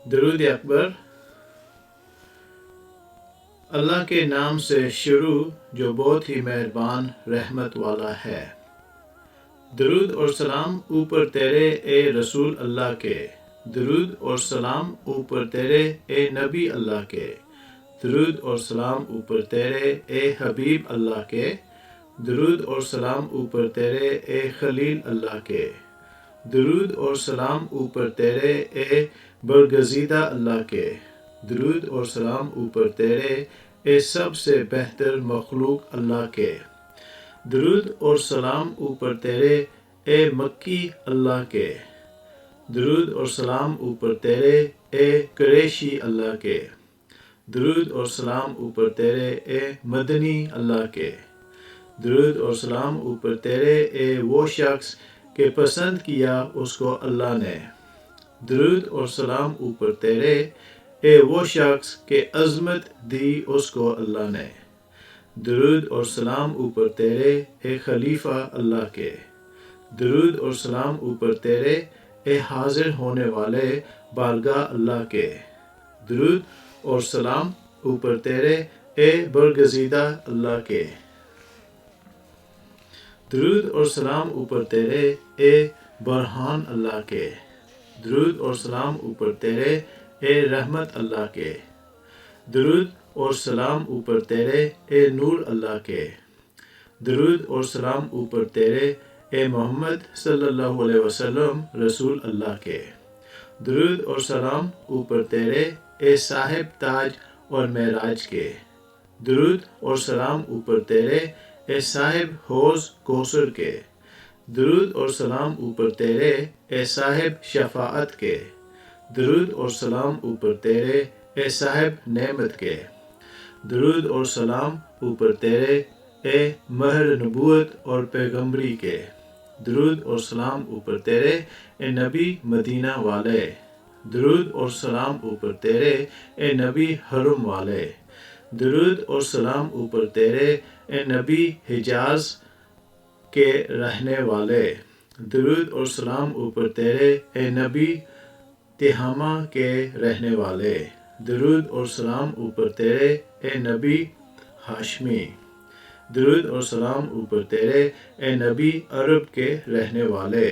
درود اکبر۔ اللہ کے نام سے شروع جو بہت ہی مہربان رحمت والا ہے۔ درود اور سلام اوپر تیرے اے رسول اللہ کے، درود اور سلام اوپر تیرے اے نبی اللہ کے، درود اور سلام اوپر تیرے اے حبیب اللہ کے، درود اور سلام اوپر تیرے اے خلیل اللہ کے، درود اور سلام اوپر تیرے اے برگزیدہ اللہ کے، درود اور سلام اوپر تیرے اے سب سے بہتر مخلوق اللہ کے، درود اور سلام اوپر تیرے اے مکی اللہ کے، درود اور سلام اوپر تیرے اے قریشی اللہ کے، درود اور سلام اوپر تیرے اے مدنی اللہ کے، درود اور سلام اوپر تیرے اے وہ شخص کہ پسند کیا اس کو اللہ نے، درود اور سلام اوپر تیرے اے وہ شخص کہ عظمت دی اس کو اللہ نے، درود اور سلام اوپر تیرے اے خلیفہ اللہ کے، درود اور سلام اوپر تیرے اے حاضر ہونے والے بارگاہ اللہ کے، درود اور سلام اوپر تیرے اے برگزیدہ اللہ کے، درود اور سلام اوپر تیرے اے برہان اللہ کے، درود اور سلام اوپر تیرے اے رحمت اللہ کے، درود اور سلام اوپر تیرے اے نور اللہ کے، درود اور سلام اوپر تیرے اے محمد صلی اللہ علیہ وسلم رسول اللہ کے، درود اور سلام اوپر تیرے اے صاحب تاج اور معراج کے، درود اور سلام اوپر تیرے اے صاحب حوض کوثر کے، درود اور سلام اوپر تیرے اے صاحب شفاعت کے، درود اور سلام اوپر تیرے اے صاحب نعمت کے، درود اور سلام اوپر تیرے اے مہر نبوت اور پیغمبری کے، درود اور سلام اوپر تیرے اے نبی مدینہ والے، درود اور سلام اوپر تیرے اے نبی حرم والے، درود اور سلام اوپر تیرے اے نبی حجاز کے رہنے والے، درود اور سلام اوپر تیرے اے نبی تہامہ کے رہنے والے، درود اور سلام اوپر تیرے اے نبی ہاشمی، درود اور سلام اوپر تیرے اے نبی عرب کے رہنے والے،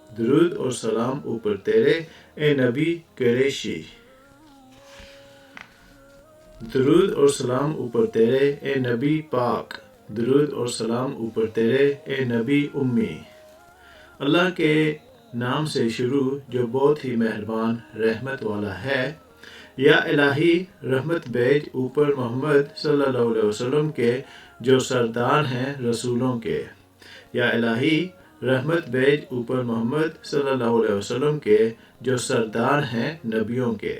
درود اور سلام اوپر تیرے اے نبی قریشی، درود اور سلام اوپر تیرے اے نبی پاک، درود اور سلام اوپر تیرے اے نبی امی۔ اللہ کے نام سے شروع جو بہت ہی مہربان رحمت والا ہے۔ یا الہی رحمت بھیج اوپر محمد صلی اللہ علیہ وسلم کے جو سردار ہیں رسولوں کے، یا الہی رحمت بھیج اوپر محمد صلی اللہ علیہ وسلم کے جو سردار ہیں نبیوں کے،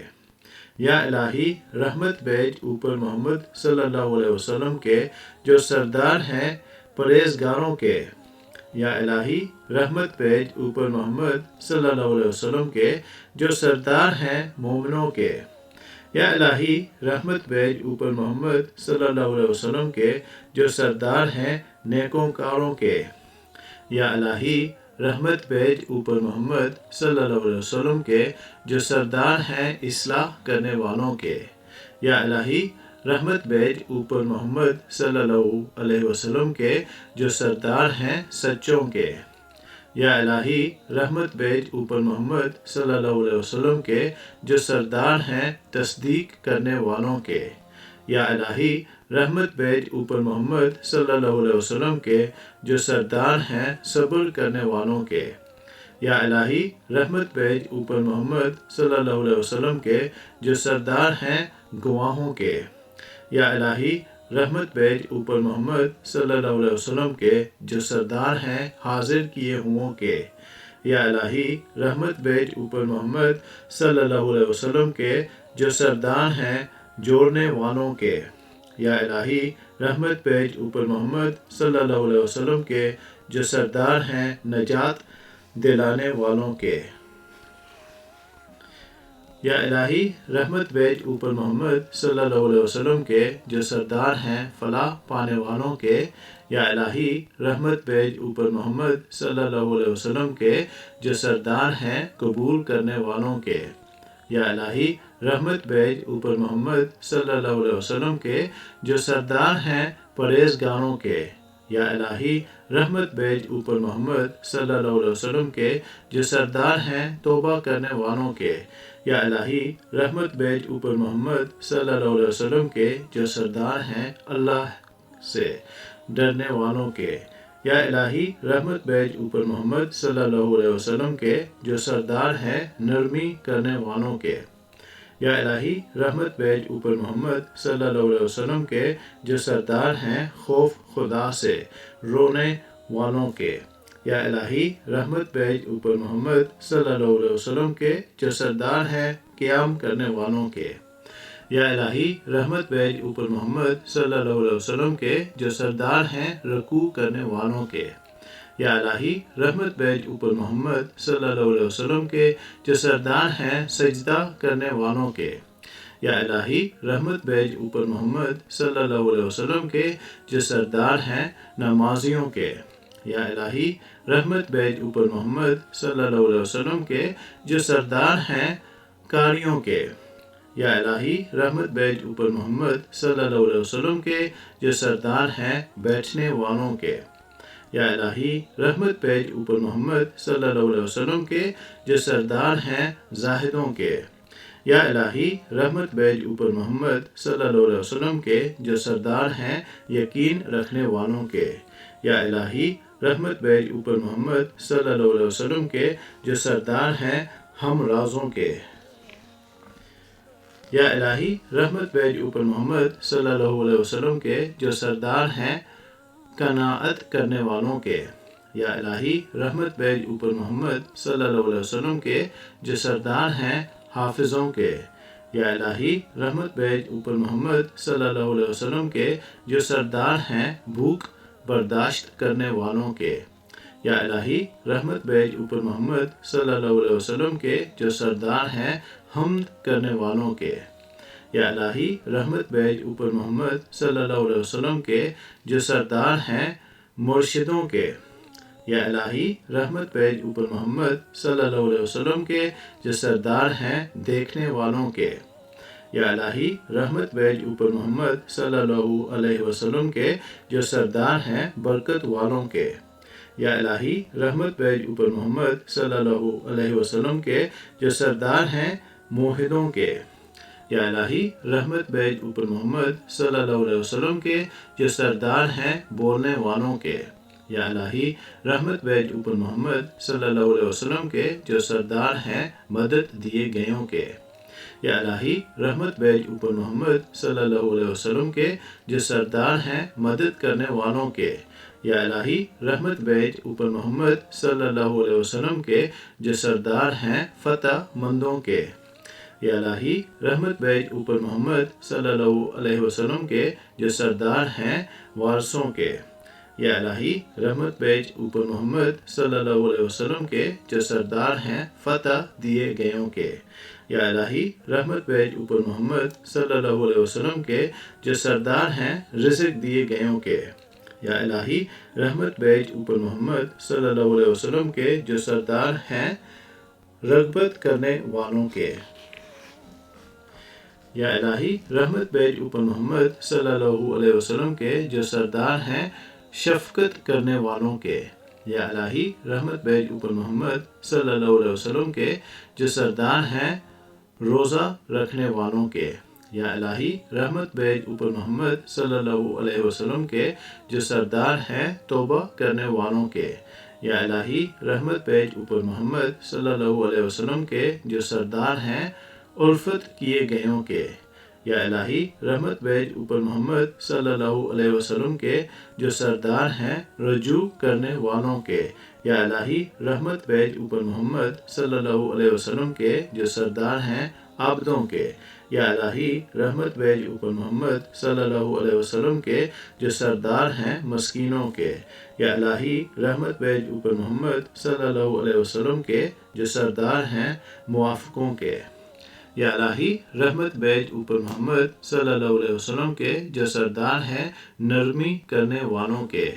یا الہی رحمت بھیج اوپر محمد صلی اللہ علیہ وسلم کے جو سردار ہیں پرہیزگاروں کے، یا الہی رحمت بھیج اوپر محمد صلی اللہ علیہ وسلم کے جو سردار ہیں مومنوں کے، یا الہی رحمت بھیج اوپر محمد صلی اللہ علیہ وسلم کے جو سردار ہیں نیکوکاروں کے، یا الہی رحمت بھیج اوپر محمد صلی اللہ علیہ وسلم کے جو سردار ہیں اصلاح کرنے والوں کے، یا الہی رحمت بھیج اوپر محمد صلی اللہ علیہ وسلم کے جو سردار ہیں سچوں کے، یا الہی رحمت بھیج اوپر محمد صلی اللہ علیہ وسلم کے جو سردار ہیں تصدیق کرنے والوں کے، یا الہی رحمت بھیج اوپر محمد صلی اللہ علیہ وسلم کے جو سردار ہیں صبر کرنے والوں کے، یا الہی رحمت بھیج اوپر محمد صلی اللہ علیہ وسلم کے جو سردار ہیں گواہوں کے، یا الہی رحمت بھیج اوپر محمد صلی اللہ علیہ وسلم کے جو سردار ہیں حاضر کیے ہوں کے، یا الہی رحمت بھیج اوپر محمد صلی اللہ علیہ وسلم کے جو سردار ہیں جوڑنے والوں کے، یا الہی رحمت بھیج اوپر محمد صلی اللہ علیہ وسلم کے جو سردار ہیں نجات دلانے والوں کے، یا الہی رحمت بھیج اوپر محمد صلی اللہ علیہ وسلم کے جو سردار ہیں فلاح پانے والوں کے، یا الہی رحمت بھیج اوپر محمد صلی اللہ علیہ وسلم کے جو سردار ہیں قبول کرنے والوں کے، یا الہی رحمت بھیج اوپر محمد صلی اللہ علیہ وسلم کے جو سردار ہیں پرہیزگاروں کے۔ یا الہی رحمت بھیج اوپر محمد صلی اللہ علیہ وسلم کے جو سردار ہیں توبہ کرنے والوں کے۔ یا الہی رحمت بھیج اوپر محمد صلی اللہ علیہ وسلم کے جو سردار ہیں اللہ سے ڈرنے والوں کے۔ یا الہی رحمت بھیج اوپر محمد صلی اللہ علیہ وسلم کے جو سردار ہیں نرمی کرنے والوں کے۔ یا الہی رحمت بھیج اوپر محمد صلی اللہ علیہ وسلم کے جو سردار ہیں خوف خدا سے رونے والوں کے۔ یا الہی رحمت بھیج اوپر محمد صلی اللہ علیہ وسلم کے جو سردار ہیں قیام کرنے والوں کے۔ یا الہی رحمت بھیج اوپر محمد صلی اللہ علیہ وسلم کے جو سردار ہیں رکوع کرنے والوں کے۔ یا الہی رحمت بھیج اوپر محمد صلی اللہ علیہ وسلم کے جو سردار ہیں سجدہ کرنے والوں کے۔ یا الہی رحمت بھیج اوپر محمد صلی اللہ علیہ وسلم کے جو سردار ہیں نمازیوں کے۔ یا الہی رحمت بھیج اوپر محمد صلی اللہ علیہ وسلم کے جو سردار ہیں قاریوں کے۔ یا الہی رحمت بھیج اوپر محمد صلی اللہ علیہ وسلم کے جو سردار ہیں بیٹھنے والوں کے۔ یا الہی رحمت بھیج اوپر محمد صلی اللہ علیہ وسلم کے جو سردار ہیں زاہدوں کے۔ یا الہی رحمت بھیج اوپر محمد صلی اللہ علیہ وسلم کے جو سردار ہیں یقین رکھنے والوں کے۔ یا الہی رحمت بھیج اوپر محمد صلی اللہ علیہ وسلم کے جو سردار ہیں ہم رازوں کے۔ یا الہی رحمت بھیج اوپر محمد صلی اللہ علیہ وسلم کے جو سردار ہیں قناعت کرنے والوں کے۔ یا الہی رحمت بھیج اوپر محمد صلی اللہ علیہ وسلم کے جو سردار ہیں حافظوں کے۔ یا الہی رحمت بھیج اوپر محمد صلی اللہ علیہ وسلم کے جو سردار ہیں بھوک برداشت کرنے والوں کے۔ یا الہی رحمت بھیج اوپر محمد صلی اللہ علیہ وسلم کے جو سردار ہیں حمد کرنے والوں کے۔ یا الہی رحمت بھیج اوپر محمد صلی اللہ علیہ وسلم کے جو سردار ہیں مرشدوں کے۔ یا الہی رحمت بھیج اوپر محمد صلی اللہ علیہ وسلم کے جو سردار ہیں دیکھنے والوں کے۔ یا الہی رحمت بھیج اوپر محمد صلی اللہ علیہ وسلم کے جو سردار ہیں برکت والوں کے۔ یا الہی رحمت بھیج اوپر محمد صلی اللہ علیہ وسلم کے جو سردار ہیں موحدوں کے۔ یا الہی رحمت بھیج اوپر محمد صلی اللہ علیہ وسلم کے جو سردار ہیں بولنے والوں کے۔ یا الہی رحمت بھیج اوپر محمد صلی اللہ علیہ وسلم کے جو سردار ہیں مدد دیے گئوں کے۔ یا الہی رحمت بھیج اوپر محمد صلی اللہ علیہ وسلم کے جو سردار ہیں مدد کرنے والوں کے۔ یا الہی رحمت بھیج اوپر محمد صلی اللہ علیہ وسلم کے جو سردار ہیں فتح مندوں کے۔ یا الہی رحمت بھیج اوپر محمد صلی اللہ علیہ وسلم کے جو سردار ہیں وارثوں کے۔ یا الہی رحمت بھیج اوپر محمد صلی اللہ علیہ وسلم کے جو سردار ہیں فتح دیے گئوں کے۔ یا الہی رحمت بھیج اوپر محمد صلی اللہ علیہ وسلم کے جو سردار ہیں رزق دیے گئوں کے۔ یا الہی رحمت بھیج اوپر محمد صلی اللہ علیہ وسلم کے جو سردار ہیں رغبت کرنے والوں کے۔ یا الہی رحمت بھیج اوپر محمد صلی اللہ علیہ وسلم کے جو سردار ہیں شفقت کرنے والوں کے۔ یا الہی رحمت بھیج اوپر محمد صلی اللہ علیہ وسلم کے جو سردار ہیں روزہ رکھنے والوں کے۔ یا الہی رحمت بھیج اوپر محمد صلی اللہ علیہ وسلم کے جو سردار ہیں توبہ کرنے والوں کے۔ یا الہی رحمت بھیج اوپر محمد صلی اللہ علیہ وسلم کے جو سردار ہیں الفت کیے گئوں کے۔ یا الہی رحمت بھیج اوپر محمد صلی اللہ علیہ وسلم کے جو سردار ہیں رجوع کرنے والوں کے۔ یا الہی رحمت بھیج اوپر محمد صلی اللہ علیہ وسلم کے جو سردار ہیں عابدوں کے۔ یا الہی رحمت بھیج اوپر محمد صلی اللہ علیہ وسلم کے جو سردار ہیں مسکینوں کے۔ یا الہی رحمت بھیج اوپر محمد صلی اللہ علیہ وسلم کے جو سردار ہیں موافقوں کے۔ یا الہی رحمت بھیج اوپر محمد صلی اللہ علیہ وسلم کے جو سردار ہیں نرمی کرنے والوں کے۔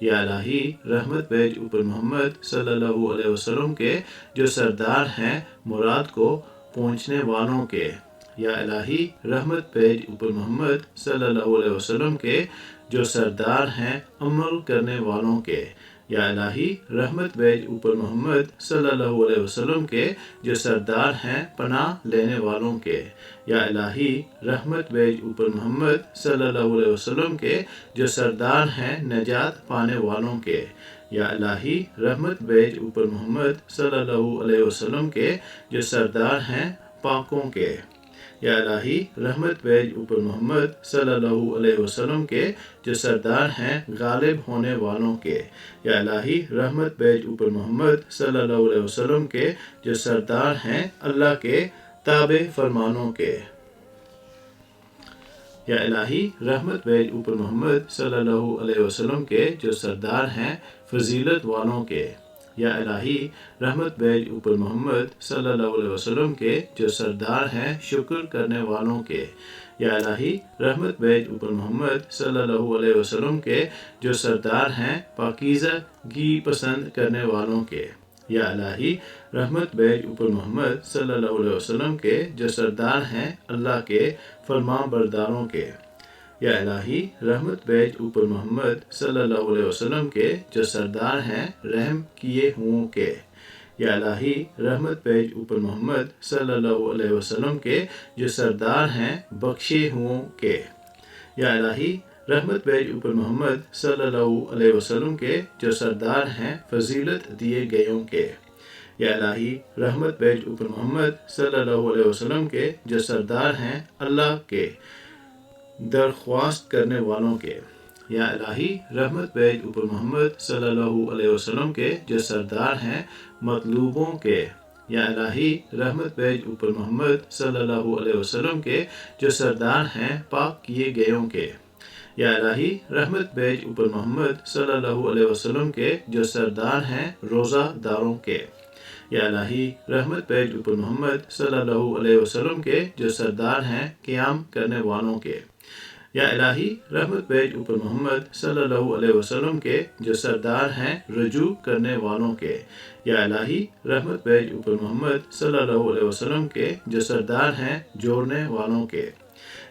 یا الہی رحمت بھیج اوپر محمد صلی اللہ علیہ وسلم کے جو سردار ہیں مراد کو پہنچنے والوں کے، یا الہی رحمت بھیج اوپر محمد صلی اللہ علیہ وسلم کے جو سردار ہیں عمل کرنے والوں کے، یا الہی رحمت بھیج اوپر محمد صلی اللہ علیہ وسلم کے جو سردار ہیں پناہ لینے والوں کے، یا الہی رحمت بھیج اوپر محمد صلی اللہ علیہ وسلم کے جو سردار ہیں نجات پانے والوں کے، یا الہی رحمت بھیج اوپر محمد صلی اللہ علیہ وسلم کے جو سردار ہیں پاکوں کے، یا الہی رحمت بھیج اوپر محمد صلی اللہ علیہ وسلم کے جو سردار ہیں غالب ہونے والوں کے، یا الہی رحمت بھیج اوپر محمد صلی اللہ علیہ وسلم کے جو سردار ہیں اللہ کے تابع فرمانوں کے، یا الہی رحمت بھیج اوپر محمد صلی اللہ علیہ وسلم کے جو سردار ہیں فضیلت والوں کے، یا الہی رحمت بھیج اوپر محمد صلی اللہ علیہ وسلم کے جو سردار ہیں شکر کرنے والوں کے، یا الہی رحمت بھیج اوپر محمد صلی اللہ علیہ وسلم کے جو سردار ہیں پاکیزہ گی پسند کرنے والوں کے، یا الہی رحمت بھیج اوپر محمد صلی اللہ علیہ وسلم کے جو سردار ہیں اللہ کے فرمان برداروں کے، یا الہی رحمت بھیج اوپر محمد صلی اللہ علیہ وسلم کے جو سردار ہیں رحم کیے ہوں کے، یا الہی رحمت بھیج اوپر محمد صلی اللہ علیہ وسلم کے جو سردار ہیں بخشے ہوں کے، یا الہی رحمت بھیج اوپر محمد صلی اللہ علیہ وسلم کے جو سردار ہیں فضیلت دیے گئوں کے، یا الہی رحمت بھیج اوپر محمد صلی اللہ علیہ وسلم کے جو سردار ہیں اللہ کے درخواست کرنے والوں کے، یا الہی رحمت بھیج اوپر محمد صلی اللہ علیہ وسلم کے جو سردار ہیں مطلوبوں کے، یا الہی رحمت بھیج اوپر محمد صلی اللہ علیہ وسلم کے جو سردار ہیں پاک کیے گئوں کے، یا الہی رحمت بھیج اوپر محمد صلی اللہ علیہ وسلم کے جو سردار ہیں روزہ داروں کے، یا الہی رحمت بھیج اوپر محمد صلی اللہ علیہ وسلم کے جو سردار ہیں قیام کرنے والوں کے، یا الہی رحمت بھیج اوپر محمد صلی اللہ علیہ وسلم کے جو سردار ہیں رجوع کرنے والوں کے، یا الہی رحمت بھیج اوپر محمد صلی اللہ علیہ وسلم کے جو سردار ہیں جوڑنے والوں کے،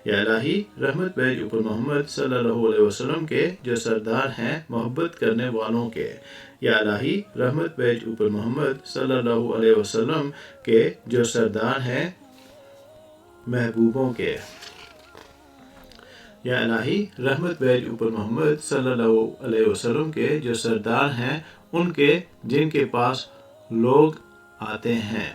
یا الہی رحمت بھیج اوپر محمد صلی اللہ علیہ وسلم کے جو سردار ہیں محبت کرنے والوں کے، یا الہی رحمت بھیج اوپر محمد صلی اللہ علیہ وسلم کے جو سردار ہیں محبوبوں کے، یا الہی رحمت بھیج اوپر محمد صلی اللہ علیہ وسلم کے جو سردار ہیں ان کے جن کے پاس لوگ آتے ہیں،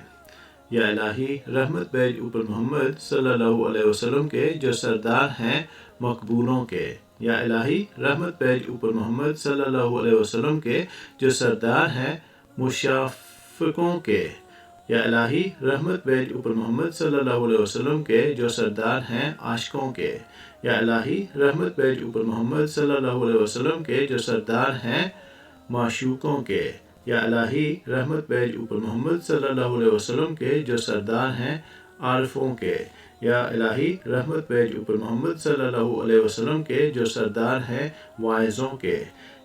یا الہی رحمت بھیج اوپر محمد صلی اللہ علیہ وسلم کے جو سردار ہیں مقبولوں کے، یا الہی رحمت بھیج اوپر محمد صلی اللہ علیہ وسلم کے جو سردار ہیں مشافقوں کے، یا الہی رحمت بھیج اوپر محمد صلی اللہ علیہ وسلم کے جو سردار ہیں عاشقوں کے، یا الہی رحمت بھیج اوپر محمد صلی اللہ علیہ وسلم کے جو سردار ہیں معشوقوں کے، یا الہی رحمت بھیج اوپر محمد صلی اللہ علیہ وسلم کے جو سردار ہیں عارفوں کے، یا الہی رحمت بھیج اوپر محمد صلی اللہ علیہ وسلم کے جو سردار ہیں واعظوں کے،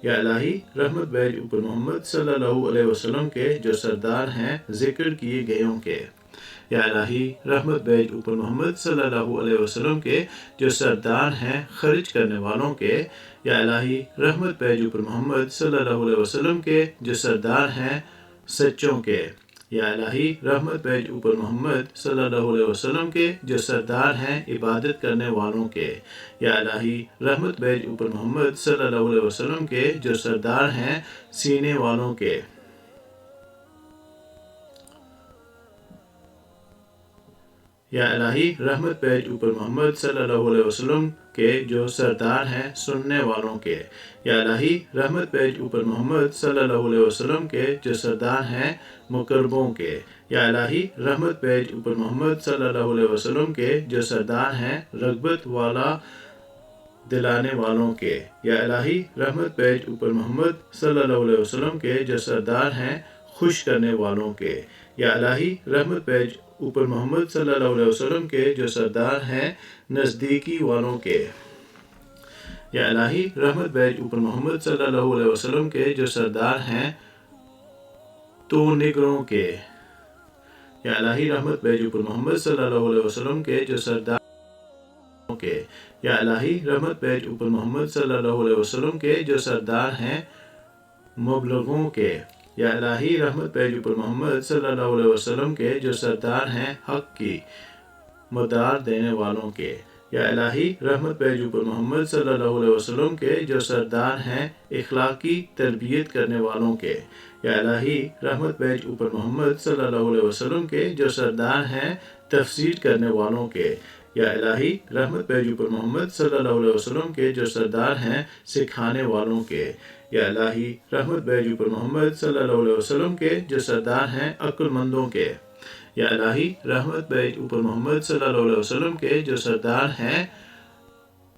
یا الہی رحمت بھیج اوپر محمد صلی اللہ علیہ وسلم کے جو سردار ہیں ذکر کیے گئوں کے، یا الہی رحمت بھیج اوپر محمد صلی اللہ علیہ وسلم کے جو سردار ہیں خرچ کرنے والوں کے، یا الہی رحمت بھیج اوپر محمد صلی اللہ علیہ وسلم کے جو سردار ہیں سچوں کے، یا الہی رحمت بھیج اوپر محمد صلی اللہ علیہ وسلم کے جو سردار ہیں عبادت کرنے والوں کے، یا الہی رحمت بھیج اوپر محمد صلی اللہ علیہ وسلم کے جو سردار ہیں سینے والوں کے، یا الہی رحمت بھیج اوپر محمد صلی اللہ علیہ وسلم کے جو سردار ہیں سننے والوں کے، یا الہی رحمت بھیج اوپر محمد صلی اللہ علیہ وسلم کے جو سردار ہیں مقربوں کے، یا الہی رحمت بھیج اوپر محمد صلی اللہ علیہ وسلم کے جو سردار ہیں رغبت والا دلانے والوں کے، یا الہی رحمت بھیج اوپر محمد صلی اللہ علیہ وسلم کے جو سردار ہیں خوش کرنے والوں کے، یا الہی رحمت بھیج اوپر محمد صلی اللہ علیہ وسلم کے جو سردار ہیں نزدیکی والوں کے، یا الہی رحمت بھیج اوپر محمد صلی اللہ علیہ وسلم کے جو سردار ہیں تو نگروں کے، یا الہی رحمت بھیجو پر محمد صلی اللہ علیہ وسلم کے جو سردار کے، یا الہی رحمت بھیج اوپر محمد صلی اللہ علیہ وسلم کے جو سردار ہیں مبلغوں کے، یا الہی رحمت بھیج اوپر محمد صلی اللہ علیہ وسلم کے جو سردار ہیں حق کی مدار دینے والوں کے، یا الہی رحمت بھیج اوپر محمد صلی اللہ علیہ وسلم کے جو سردار ہیں اخلاقی تربیت کرنے والوں کے، یا الہی رحمت بھیج اوپر محمد صلی اللہ علیہ وسلم کے جو سردار ہیں تفسیر کرنے والوں کے، یا الہی رحمت بھیج اوپر محمد صلی اللہ علیہ وسلم کے جو سردار ہیں سکھانے والوں کے، یا الہی رحمت بھیج اوپر محمد صلی اللہ علیہ وسلم کے جو سردار ہیں عقل مندوں کے، یا الہی رحمت بھیج اوپر محمد صلی اللہ علیہ وسلم کے جو سردار ہیں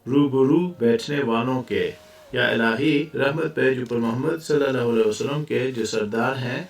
روبرو بیٹھنے والوں کے، یا الہی رحمت بھیج اوپر محمد صلی اللہ علیہ وسلم کے جو سردار ہیں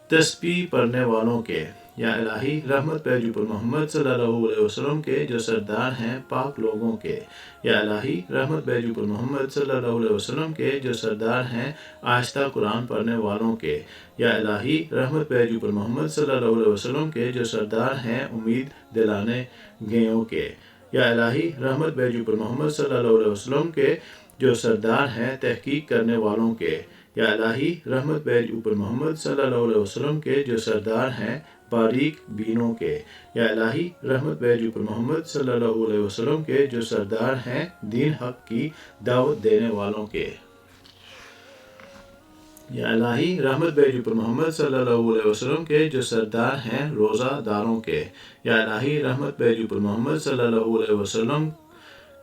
تسبیح پڑھنے والوں کے، یا الہی رحمت بھیج اوپر محمد صلی اللہ علیہ وسلم کے جو سردار ہیں پاک لوگوں کے، یا الہی رحمت بھیج اوپر محمد صلی اللہ علیہ وسلم کے جو سردار ہیں آہستہ قرآن پڑھنے والوں کے، یا الہی رحمت بھیج اوپر محمد صلی اللہ علیہ وسلم کے جو سردار ہیں امید دلانے گئیوں کے، یا الہی رحمت بھیج اوپر محمد صلی اللہ علیہ وسلم کے جو سردار ہیں تحقیق کرنے والوں کے، یا الہی رحمت بھیج اوپر محمد صلی اللہ علیہ وسلم کے جو سردار ہیں باریک بینوں کے، یا الہی رحمت بھیج اوپر محمد صلی اللہ علیہ وسلم کے جو سردار ہیں دین حق کی دعوت دینے والوں کے، یا الہی رحمت بھیج اوپر محمد صلی اللہ علیہ وسلم کے جو سردار ہیں روزہ داروں کے، یا الہی رحمت بھیج اوپر محمد صلی اللہ علیہ وسلم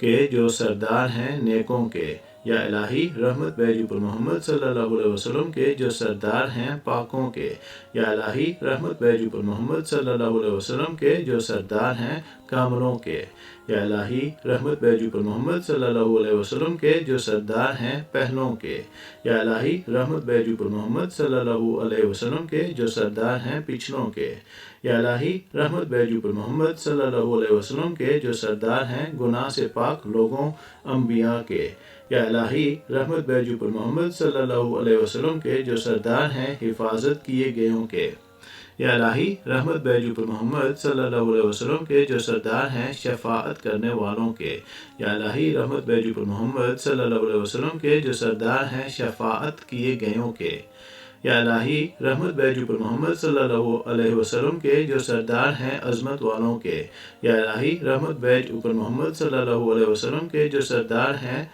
کے جو سردار ہیں نیکوں کے، یا الہی رحمت بھیج اوپر محمد صلی اللہ علیہ وسلم کے جو سردار ہیں پاکوں کے، یا الہی رحمت بھیج اوپر محمد صلی اللہ علیہ وسلم کے جو سردار ہیں کاملوں کے، یا الہی رحمت بھیج اوپر محمد صلی اللہ علیہ وسلم کے جو سردار ہیں پہلوں کے، یا الہی رحمت بھیج اوپر محمد صلی اللہ علیہ وسلم کے جو سردار ہیں پچھلوں کے، یا الہی رحمت بھیج اوپر محمد صلی اللہ علیہ وسلم کے جو سردار ہیں گناہ سے پاک لوگوں انبیاء کے، یا الہی رحمت بھیج اوپر محمد صلی اللہ علیہ وسلم کے جو سردار ہیں حفاظت کیے گئیوں کے، یا الہی رحمت بھیج اوپر محمد صلی اللہ علیہ وسلم کے جو سردار ہیں شفاعت کرنے والوں کے، یا الہی رحمت بھیج اوپر محمد صلی اللہ علیہ وسلم کے جو سردار ہیں شفاعت کیے گئیوں کے، یا الہی رحمت بھیج اوپر محمد صلی اللہ علیہ وسلم کے جو سردار ہیں عظمت والوں کے، یا الہی رحمت بھیج اوپر محمد صلی اللہ علیہ وسلم کے جو سردار ہیں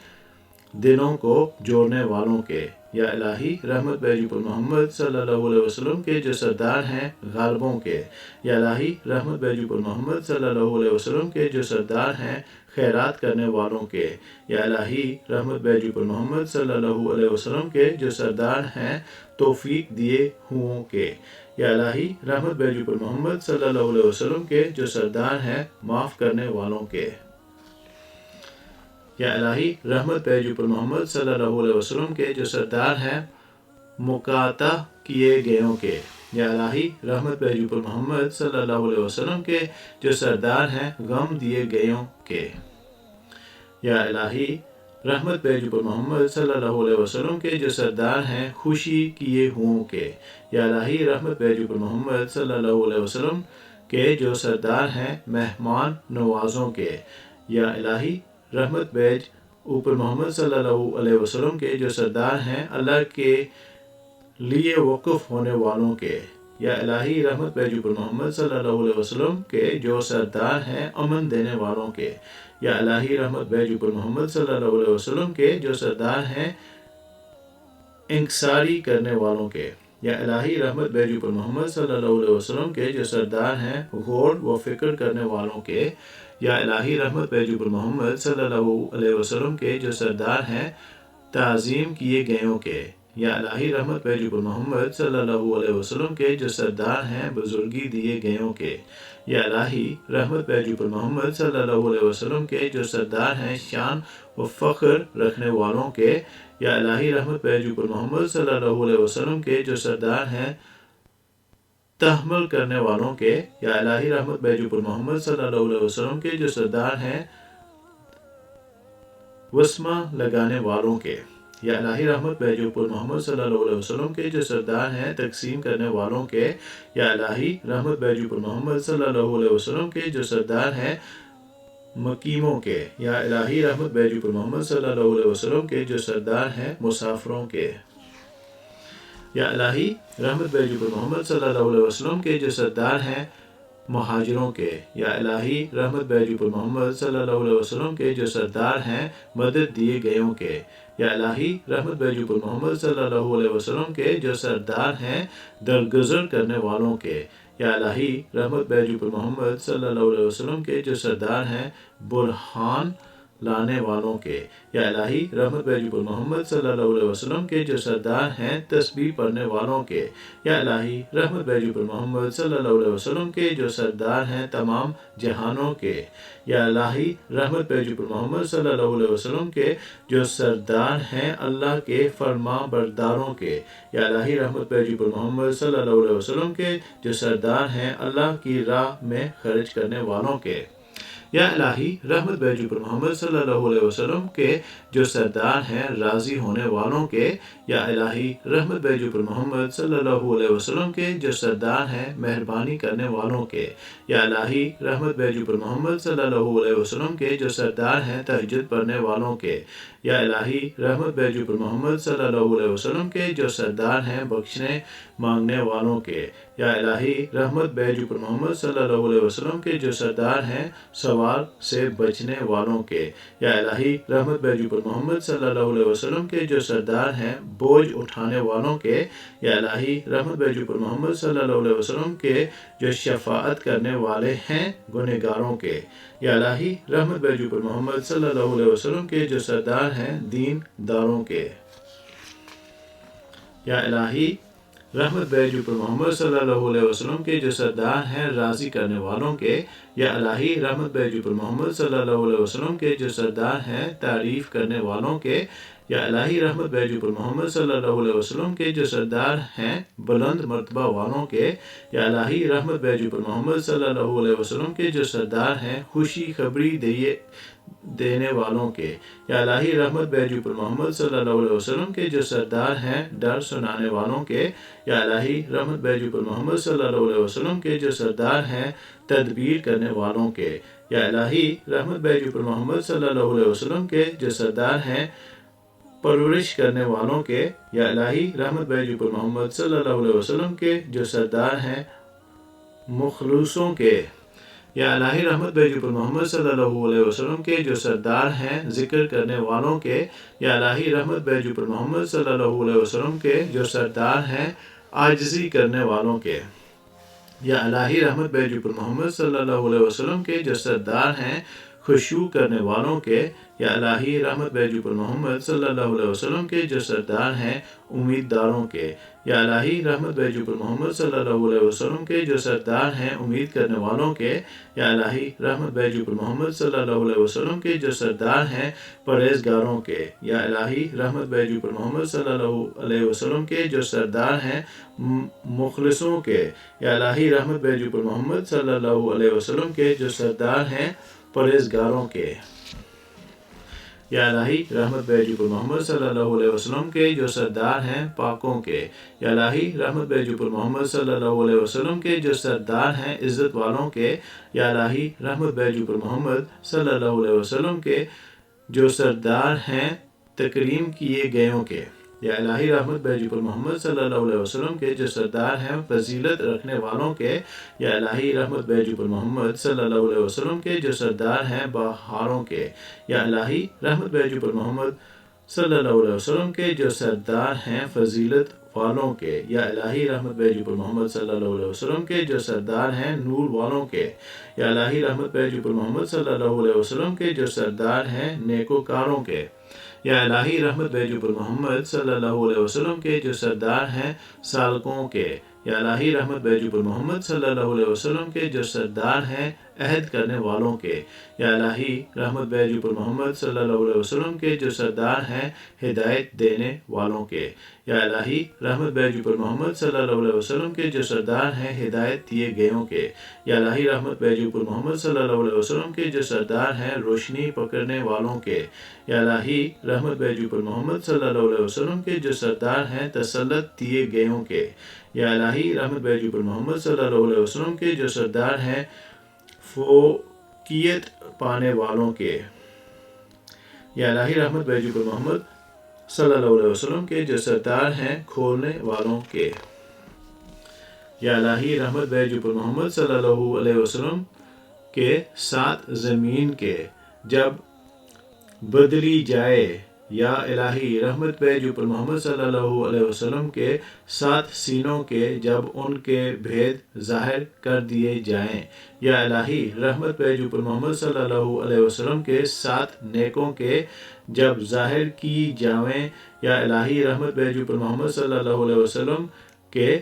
دلوں کو جوڑنے والوں کے، یا الہی رحمت بھیج اوپر محمد صلی اللہ علیہ وسلم کے جو سردار ہیں غالبوں کے، یا الہی رحمت بھیج اوپر محمد صلی اللہ علیہ وسلم کے جو سردار ہیں خیرات کرنے والوں کے، یا الہی رحمت بھیج اوپر محمد صلی اللہ علیہ وسلم کے جو سردار ہیں توفیق دیے ہوں کے، یا الہی رحمت بھیج اوپر محمد صلی اللہ علیہ وسلم کے جو سردار ہیں معاف کرنے والوں کے، یا الہی رحمت بھیج اوپر محمد صلی اللہ علیہ وسلم کے جو سردار ہیں مقاطع کیے گئیوں کے، یا الہی رحمت بھیج اوپر محمد صلی اللہ علیہ وسلم کے جو سردار ہیں غم دیے گئیوں کے، یا الہی رحمت بھیج اوپر محمد صلی اللہ علیہ وسلم کے جو سردار ہیں خوشی کیے ہوں کے، یا الہی رحمت بھیج اوپر محمد صلی اللہ علیہ وسلم کے جو سردار ہیں مہمان نوازوں کے، یا الہی رحمت بھیج اوپر محمد صلی اللہ علیہ وسلم کے جو سردار ہیں اللہ کے لیے وقف ہونے والوں کے، یا الہی رحمت بھیج اوپر محمد صلی اللہ علیہ وسلم کے جو سردار ہیں امن دینے والوں کے، یا الہی رحمت بھیج اوپر محمد صلی اللہ علیہ وسلم کے جو سردار ہیں انکساری کرنے والوں کے، یا الہی رحمت بھیج اوپر محمد صلی اللہ علیہ وسلم کے جو سردار ہیں غور و فکر کرنے والوں کے، یا الہی رحمت بھیج اوپر محمد صلی اللہ علیہ وسلم کے جو سردار ہیں تعظیم کیے گئیوں کے، یا الہی رحمت بھیج اوپر محمد صلی اللہ علیہ وسلم کے جو سردار ہیں بزرگی دیے گئیوں کے، یا الہی رحمت بھیج اوپر محمد صلی اللہ علیہ وسلم کے جو سردار ہیں شان و فخر رکھنے والوں کے، یا الہی رحمت بھیج اوپر محمد صلی اللہ علیہ وسلم کے جو سردار ہیں تحمل کرنے والوں کے، یا الہی رحمت بھیج اوپر محمد صلی اللہ علیہ وسلم کے جو سردار ہیں وسمہ لگانے والوں کے، یا الہی رحمت بیجو پر محمد صلی اللہ علیہ وسلم کے جو سردار ہیں تقسیم کرنے والوں کے، یا الہی رحمت بیجو پر محمد صلی اللہ علیہ وسلم کے جو سردار ہیں مقیموں کے، یا الہی رحمت بیجو پر محمد صلی اللہ علیہ وسلم کے جو سردار ہیں مسافروں کے، یا الہی رحمت بیجو پر محمد صلی اللہ علیہ وسلم کے جو سردار ہیں مہاجروں کے، یا الہی رحمت بیجو پر محمد صلی اللہ علیہ وسلم کے جو سردار ہیں مدد دیے گئوں کے، یا الہی رحمت بیجو پر محمد صلی اللہ علیہ وسلم کے جو سردار ہیں درگزر کرنے والوں کے، یا الہی رحمت بیجو پر محمد صلی اللہ علیہ وسلم کے جو سردار ہیں برہان لانے والوں کے، یا الہی رحمت بیجو پر محمد صلی اللہ علیہ وسلم کے جو سردار ہیں تسبیح پڑھنے والوں کے، یا الہی رحمت بیجو پر محمد صلی اللہ علیہ وسلم کے جو سردار ہیں تمام جہانوں کے، یا الہی رحمت بیجو پر محمد صلی اللہ علیہ وسلم کے جو سردار ہیں اللہ کے فرما برداروں کے، یا الہی رحمت بیجو پر محمد صلی اللہ علیہ وسلم کے جو سردار ہیں اللہ کی راہ میں خرچ کرنے والوں کے، یا الہی رحمت بیجو پر محمد صلی اللہ علیہ وسلم کے جو سردار ہیں راضی ہونے والوں کے، یا الہی رحمت بیجو پر محمد صلی اللہ علیہ وسلم کے جو سردار ہیں مہربانی کرنے والوں کے، یا الہی رحمت بیجو پر محمد صلی اللہ علیہ وسلم کے جو سردار ہیں تہجد پڑھنے والوں کے، یا الہی رحمت بیجو پر محمد صلی اللہ علیہ وسلم کے جو سردار ہیں بخشنے مانگنے والوں کے، یا الہی رحمت بیجو پر محمد صلی اللہ علیہ وسلم کے جو سردار ہیں سوال سے بچنے والوں کے، یا الہی رحمت بیجو پر محمد صلی اللہ علیہ وسلم کے جو سردار ہیں بوجھ اٹھانے والوں کے، یا الہی رحمت بیجو پر محمد صلی اللہ علیہ وسلم کے جو شفاعت کرنے والے ہیں گنہگاروں کے، یا الہی رحمت بیجو پر محمد صلی اللہ علیہ وسلم کے جو سردار ہیں دین داروں کے، یا الہی رحمت بیجو پر محمد صلی اللہ علیہ وسلم کے جو سردار ہیں راضی کرنے والوں کے، یا الہی رحمت بیجو پر محمد صلی اللہ علیہ وسلم کے جو سردار ہیں تعریف کرنے والوں کے، یا الہی رحمت بیجو پر محمد صلی اللہ علیہ وسلم کے جو سردار ہیں بلند مرتبہ والوں کے، یا الہی رحمت بیجو پر محمد صلی اللہ علیہ وسلم کے جو سردار ہیں خوشی خبری دینے والوں کے، یا الہی رحمت بیجو پر محمد صلی اللہ علیہ وسلم کے جو سردار ہیں ڈر سنانے والوں کے، یا الہی رحمت بیجو پر محمد صلی اللہ علیہ وسلم کے جو سردار ہیں تدبیر کرنے والوں کے، یا الہی رحمت بیجو پر محمد صلی اللہ علیہ وسلم کے جو سردار ہیں پرورش کرنے والوں کے، یا الہی رحمت بیجو پر محمد صلی اللہ علیہ وسلم کے جو سردار ہیں مخلوصوں کے، یا الہی رحمت بیجو پر محمد صلی اللہ علیہ وسلم کے جو سردار ہیں ذکر کرنے والوں کے، یا الہی رحمت بیجو پر محمد صلی اللہ علیہ وسلم کے جو سردار ہیں عاجزی کرنے والوں کے، یا الہی رحمت بیجو پر محمد صلی اللہ علیہ وسلم کے جو سردار ہیں خشوع کرنے والوں کے، یا الہی رحمت بیجو پر محمد صلی اللہ علیہ وسلم کے جو سردار ہیں امیدداروں کے، یا الہی رحمت بیجو پر محمد صلی اللہ علیہ وسلم کے جو سردار ہیں امید کرنے والوں کے، یا الہی رحمت بیجو پر محمد صلی اللہ علیہ وسلم کے جو سردار ہیں پرہیزگاروں کے، یا الہی رحمت بیجو پر محمد صلی اللہ علیہ وسلم کے جو سردار ہیں مخلصوں کے، یا الہی رحمت بیجو پر محمد صلی اللہ علیہ وسلم کے جو سردار ہیں پرہیزگاروں کے، یا الہی رحمت بیجو پر محمد صلی اللہ علیہ وسلم کے جو سردار ہیں پاکوں کے، یا الہی رحمت بیجو پر محمد صلی اللہ علیہ وسلم کے جو سردار ہیں عزت والوں کے، یا الہی رحمت بیجو پر محمد صلی اللہ علیہ وسلم کے جو سردار ہیں تکریم کیے گئوں کے، یا الہی رحمت بیجو پر محمد صلی اللہ علیہ وسلم کے جو سردار ہیں فضیلت رکھنے والوں کے، یا الہی رحمت بیجو پر محمد صلی اللہ علیہ وسلم کے جو سردار ہیں بہاروں کے، یا الہی رحمت بیجو پر محمد صلی اللہ علیہ وسلم کے جو سردار ہیں فضیلت والوں کے، یا الہی رحمت بیجو پر محمد صلی اللہ علیہ وسلم کے جو سردار ہیں نور والوں کے، یا الہی رحمت بیجو پر محمد صلی اللہ علیہ وسلم کے جو سردار ہیں نیکوکاروں کے، یا الہی رحمت بیجو پر محمد صلی اللہ علیہ وسلم کے جو سردار ہیں سالکوں کے، یا الہی رحمت بیجو پر محمد صلی اللہ علیہ وسلم کے جو سردار ہیں عہد کرنے والوں کے، یا الہی رحمت بھیج اوپر محمد صلی اللہ علیہ وسلم کے جو سردار ہیں ہدایت دینے والوں کے، یا الہی رحمت بھیج اوپر محمد صلی اللہ علیہ وسلم کے جو سردار ہیں ہدایت دیے گئوں کے، یا الہی رحمت بھیج اوپر محمد صلی اللہ علیہ وسلم کے جو سردار ہیں روشنی پکڑنے والوں کے، یا الہی رحمت بھیج اوپر محمد صلی اللہ علیہ وسلم کے جو سردار ہیں تسلط دیے گئوں کے، یا الہی رحمت بھیج اوپر محمد صلی اللہ علیہ وسلم کے جو سردار ہیں فوقیت پانے والوں کے، یا الہی رحمت بھیج اوپر محمد صلی اللہ علیہ وسلم کے جو سردار ہیں کھولنے والوں کے، یا الہی رحمت بھیج اوپر محمد صلی اللہ علیہ وسلم کے ساتھ زمین کے جب بدلی جائے، یا الہی رحمت بھیج اوپر محمد صلی اللہ علیہ وسلم کے ساتھ سینوں کے جب ان کے بھید ظاہر کر دیے جائیں، یا الہی رحمت بھیج اوپر محمد صلی اللہ علیہ وسلم کے ساتھ نیکوں کے جب ظاہر کی جائیں، یا الہی رحمت بھیج اوپر محمد صلی اللہ علیہ وسلم کے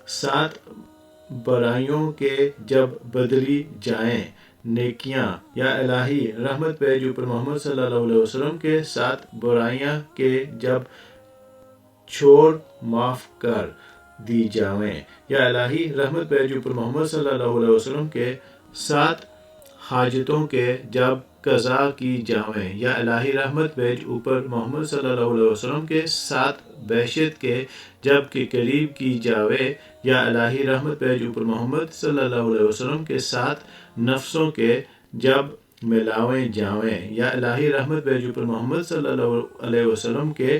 ساتھ برائیوں کے جب بدلی جائیں نیکیاں، یا الہی رحمت بھیج اوپر محمد صلی اللہ علیہ وسلم کے ساتھ برائیاں کے جب چھوڑ معاف کر دی جائیں، یا الہی رحمت بھیج اوپر محمد صلی اللہ علیہ وسلم کے ساتھ حاجتوں کے جب قضا کی جائیں، یا الہی رحمت بھیج اوپر محمد صلی اللہ علیہ وسلم کے ساتھ بحشت کے جب کہ قریب کی جاوے، یا الہی رحمت بھیج اوپر محمد صلی اللہ علیہ وسلم کے ساتھ نفسوں کے جب ملاویں جاویں، یا الہی رحمت بھیج اوپر محمد صلی اللہ علیہ وسلم کے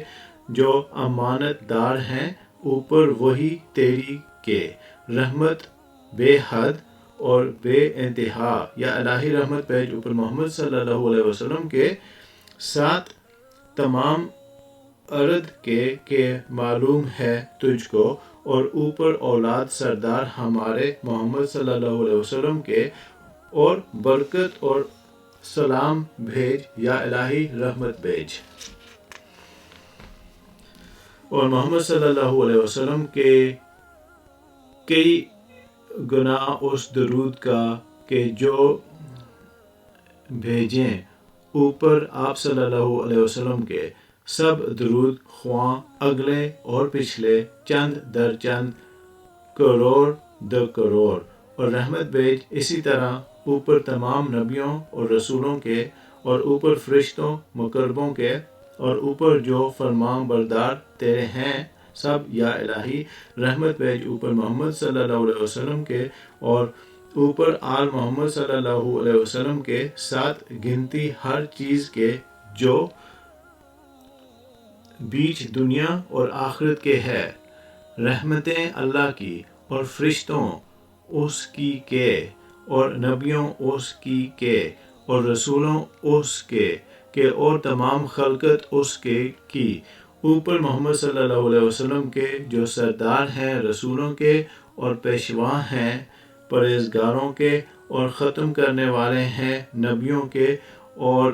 جو امانت دار ہیں اوپر وہی تیری کے رحمت بے حد اور بے انتہا، یا الہی رحمت بھیج اوپر محمد صلی اللہ علیہ وسلم کے ساتھ تمام ارد کے کہ معلوم ہے تجھ کو، اور اوپر اولاد سردار ہمارے محمد صلی اللہ علیہ وسلم کے، اور برکت اور سلام بھیج، یا الہی رحمت بھیج، اور محمد صلی اللہ علیہ وسلم کے کئی گناہ اس درود کا کہ جو بھیجیں اوپر آپ صلی اللہ علیہ وسلم کے سب درود خواں اگلے اور پچھلے چند در چند کروڑ در کروڑ، اور رحمت بھیج اسی طرح اوپر تمام نبیوں اور رسولوں کے، اور اوپر فرشتوں مقربوں کے، اور اوپر جو فرمان بردار تیرے ہیں سب، یا الہی رحمت بھیج اوپر محمد صلی اللہ علیہ وسلم کے، اور اوپر آل محمد صلی اللہ علیہ وسلم کے ساتھ گنتی ہر چیز کے جو بیچ دنیا اور آخرت کے ہے، رحمتیں اللہ کی اور فرشتوں اس کی کے، اور نبیوں اس کی کے، اور رسولوں اس کے اور تمام خلقت اس کے کی، اوپر محمد صلی اللہ علیہ وسلم کے جو سردار ہیں رسولوں کے، اور پیشوا ہیں پرہیزگاروں کے، اور ختم کرنے والے ہیں نبیوں کے، اور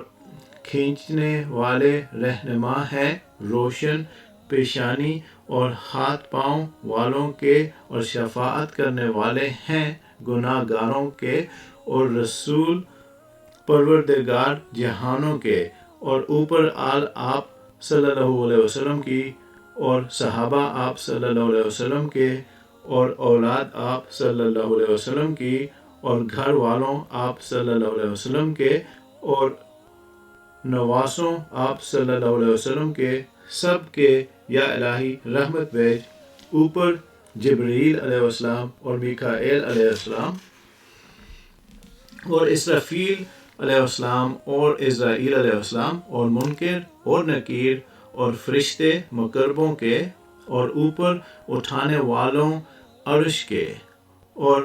کھینچنے والے رہنما ہیں روشن پیشانی اور ہاتھ پاؤں والوں کے، اور شفاعت کرنے والے ہیں گناہ گاروں کے، اور رسول پروردگار جہانوں کے، اور اوپر آل آپ صلی اللہ علیہ وسلم کی، اور صحابہ آپ صلی اللہ علیہ وسلم کے، اور اولاد آپ صلی اللہ علیہ وسلم کی، اور گھر والوں آپ صلی اللہ علیہ وسلم کے، اور نواسوں آپ صلی اللہ علیہ وسلم کے سب کے، یا الہی رحمت بھیج اوپر جبرائیل علیہ السلام اور میکائیل علیہ السلام اور اسرافیل علیہ السلام اور عزرائیل علیہ السلام، اور منکر اور نکیر اور فرشتے مقربوں کے، اور اوپر اٹھانے والوں عرش کے، اور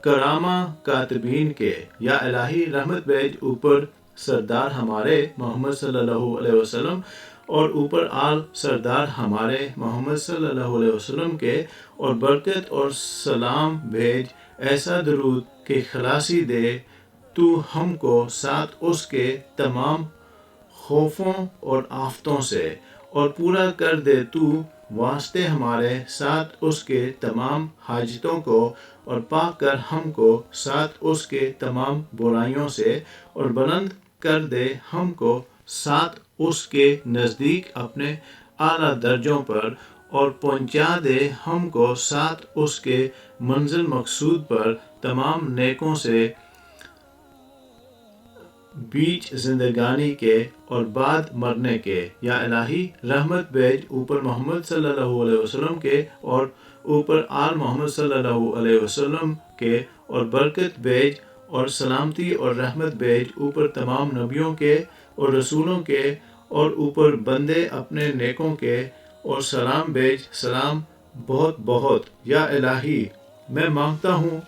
کرامہ کاتبین کے، یا الہی رحمت بھیج اوپر سردار ہمارے محمد صلی اللہ علیہ وسلم، اور اوپر آل سردار ہمارے محمد صلی اللہ علیہ وسلم کے، اور برکت اور سلام بھیج ایسا درود کہ خلاصی دے تو ہم کو ساتھ اس کے تمام خوفوں اور آفتوں سے، اور پورا کر دے تو واسطے ہمارے ساتھ اس کے تمام حاجتوں کو اور پاک کر ہم کو ساتھ اس کے تمام برائیوں سے اور بلند کر دے ہم کو ساتھ اس کے نزدیک اپنے اعلیٰ درجوں پر اور پہنچا دے ہم کو ساتھ اس کے منزل مقصود پر تمام نیکوں سے بیچ زندگانی کے اور بعد مرنے کے۔ یا الہی رحمت بھیج اوپر محمد صلی اللہ علیہ وسلم کے اور اوپر آل محمد صلی اللہ علیہ وسلم کے، اور برکت بھیج اور سلامتی اور رحمت بھیج اوپر تمام نبیوں کے اور رسولوں کے اور اوپر بندے اپنے نیکوں کے، اور سلام بھیج سلام بہت بہت۔ یا الہی میں مانگتا ہوں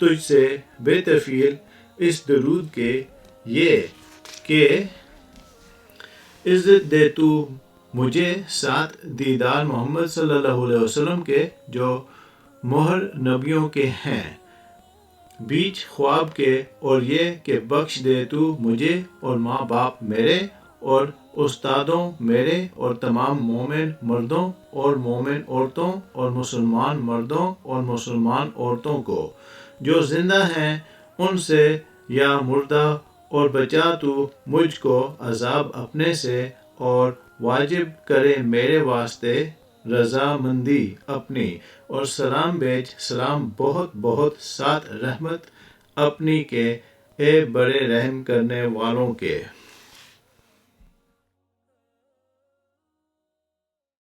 تجھ سے بے تفیل اس درود کے یہ کہ عزت دے تو مجھے ساتھ دیدار محمد صلی اللہ علیہ وسلم کے جو مہر نبیوں کے ہیں بیچ خواب کے، اور یہ کہ بخش دے تو مجھے اور ماں باپ میرے اور استادوں میرے اور تمام مومن مردوں اور مومن عورتوں اور مسلمان مردوں اور مسلمان عورتوں کو جو زندہ ہیں ان سے یا مردہ، اور بچا تو مجھ کو عذاب اپنے سے اور واجب کرے میرے واسطے رضامندی اپنی، اور سلام بھیج سلام بہت بہت ساتھ رحمت اپنی کے، اے بڑے رحم کرنے والوں کے۔